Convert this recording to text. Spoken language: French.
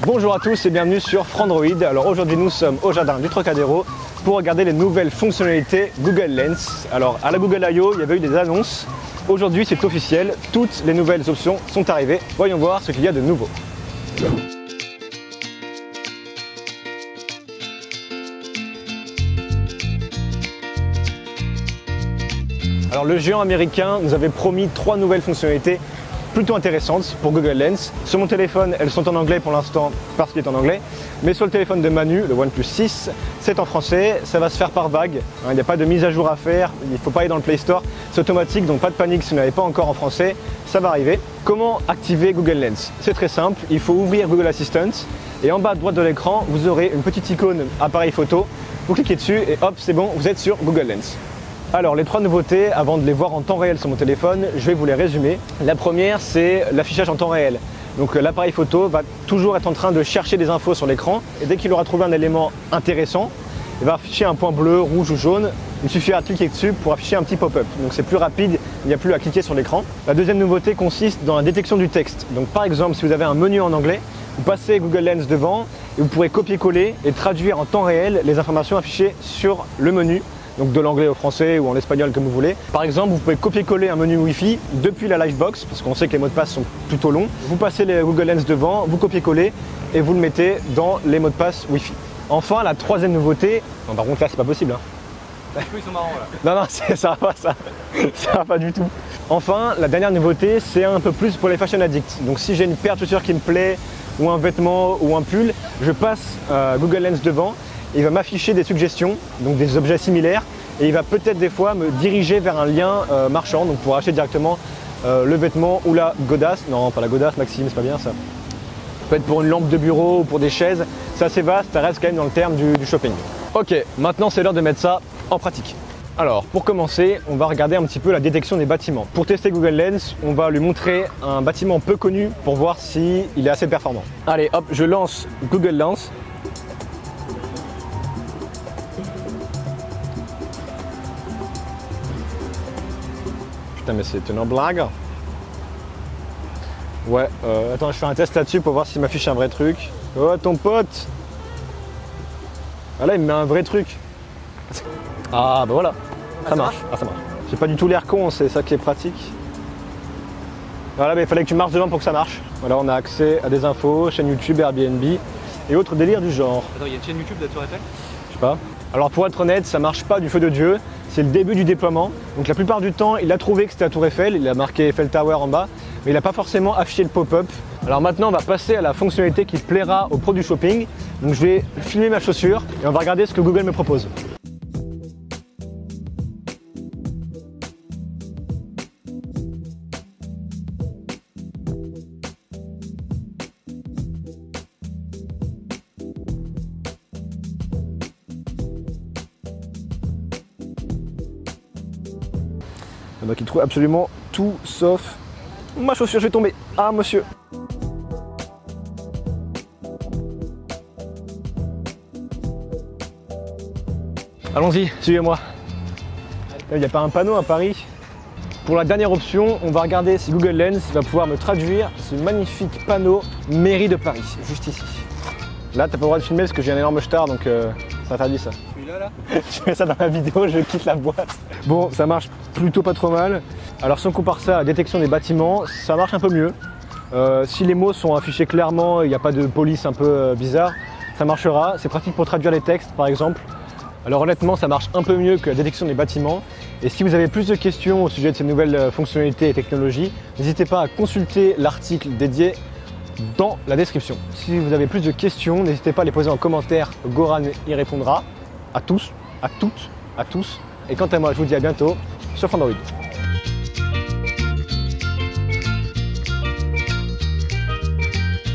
Bonjour à tous et bienvenue sur Frandroid. Alors aujourd'hui nous sommes au jardin du Trocadéro pour regarder les nouvelles fonctionnalités Google Lens. Alors à la Google I.O. il y avait eu des annonces. Aujourd'hui c'est officiel, toutes les nouvelles options sont arrivées. Voyons voir ce qu'il y a de nouveau. Alors le géant américain nous avait promis 3 nouvelles fonctionnalités plutôt intéressantes pour Google Lens. Sur mon téléphone, elles sont en anglais pour l'instant parce qu'il est en anglais. Mais sur le téléphone de Manu, le OnePlus 6, c'est en français. Ça va se faire par vague. Il n'y a pas de mise à jour à faire. Il ne faut pas aller dans le Play Store. C'est automatique, donc pas de panique si vous n'avez pas encore en français. Ça va arriver. Comment activer Google Lens? C'est très simple. Il faut ouvrir Google Assistant. Et en bas à droite de l'écran, vous aurez une petite icône appareil photo. Vous cliquez dessus et hop, c'est bon, vous êtes sur Google Lens. Alors les 3 nouveautés, avant de les voir en temps réel sur mon téléphone, je vais vous les résumer. La première, c'est l'affichage en temps réel. Donc l'appareil photo va toujours être en train de chercher des infos sur l'écran et dès qu'il aura trouvé un élément intéressant, il va afficher un point bleu, rouge ou jaune. Il suffira de cliquer dessus pour afficher un petit pop-up. Donc c'est plus rapide, il n'y a plus à cliquer sur l'écran. La deuxième nouveauté consiste dans la détection du texte. Donc par exemple, si vous avez un menu en anglais, vous passez Google Lens devant et vous pourrez copier-coller et traduire en temps réel les informations affichées sur le menu. Donc de l'anglais au français ou en espagnol comme vous voulez. Par exemple, vous pouvez copier-coller un menu Wi-Fi depuis la Livebox, parce qu'on sait que les mots de passe sont plutôt longs. Vous passez les Google Lens devant, vous copiez-collez et vous le mettez dans les mots de passe Wi-Fi. Enfin, la troisième nouveauté, non, par contre là c'est pas possible. Les cheveux ils sont marrants là. Non, ça va pas ça. Ça va pas du tout. Enfin, la dernière nouveauté, c'est un peu plus pour les fashion addicts. Donc si j'ai une paire de chaussures qui me plaît, ou un vêtement, ou un pull, je passe Google Lens devant. Il va m'afficher des suggestions, donc des objets similaires, et il va peut-être des fois me diriger vers un lien marchand, donc pour acheter directement le vêtement ou la godasse. Non, pas la godasse, Maxime, c'est pas bien ça. Peut être pour une lampe de bureau ou pour des chaises, c'est assez vaste, ça reste quand même dans le terme du shopping. Ok, maintenant c'est l'heure de mettre ça en pratique. Alors, pour commencer, on va regarder un petit peu la détection des bâtiments. Pour tester Google Lens, on va lui montrer un bâtiment peu connu pour voir s'il est assez performant. Allez, hop, je lance Google Lens. Putain mais c'est une blague. Ouais, attends, je fais un test là-dessus pour voir s'il m'affiche un vrai truc. Oh ton pote. Ah là il me met un vrai truc. Ah bah voilà, ça marche. Ah ça marche. J'ai pas du tout l'air con, c'est ça qui est pratique. Voilà, mais il fallait que tu marches devant pour que ça marche. Voilà, on a accès à des infos, chaîne YouTube, Airbnb et autres délires du genre. Attends, il y a une chaîne YouTube de la Tour Eiffel? Je sais pas. Alors pour être honnête, ça marche pas du feu de Dieu. C'est le début du déploiement. Donc la plupart du temps, il a trouvé que c'était la Tour Eiffel, il a marqué Eiffel Tower en bas, mais il n'a pas forcément affiché le pop-up. Alors maintenant, on va passer à la fonctionnalité qui plaira aux pros du shopping. Donc je vais filmer ma chaussure et on va regarder ce que Google me propose. Donc il trouve absolument tout sauf ma chaussure, je vais tomber. Ah monsieur. Allons-y, suivez-moi. Il n'y a pas un panneau à Paris. Pour la dernière option, on va regarder si Google Lens va pouvoir me traduire ce magnifique panneau mairie de Paris, juste ici. Là, t'as pas le droit de filmer parce que j'ai un énorme star, donc ça interdit ça. Là Je mets ça dans la vidéo, je quitte la boîte. Bon, ça marche plutôt pas trop mal. Alors si on compare ça à la détection des bâtiments, ça marche un peu mieux. Si les mots sont affichés clairement, il n'y a pas de police un peu bizarre, ça marchera. C'est pratique pour traduire les textes par exemple. Alors honnêtement, ça marche un peu mieux que la détection des bâtiments. Et si vous avez plus de questions au sujet de ces nouvelles fonctionnalités et technologies, n'hésitez pas à consulter l'article dédié dans la description. Si vous avez plus de questions, n'hésitez pas à les poser en commentaire, Goran y répondra. À tous, à toutes, à tous. Et quant à moi, je vous dis à bientôt sur Frandroid.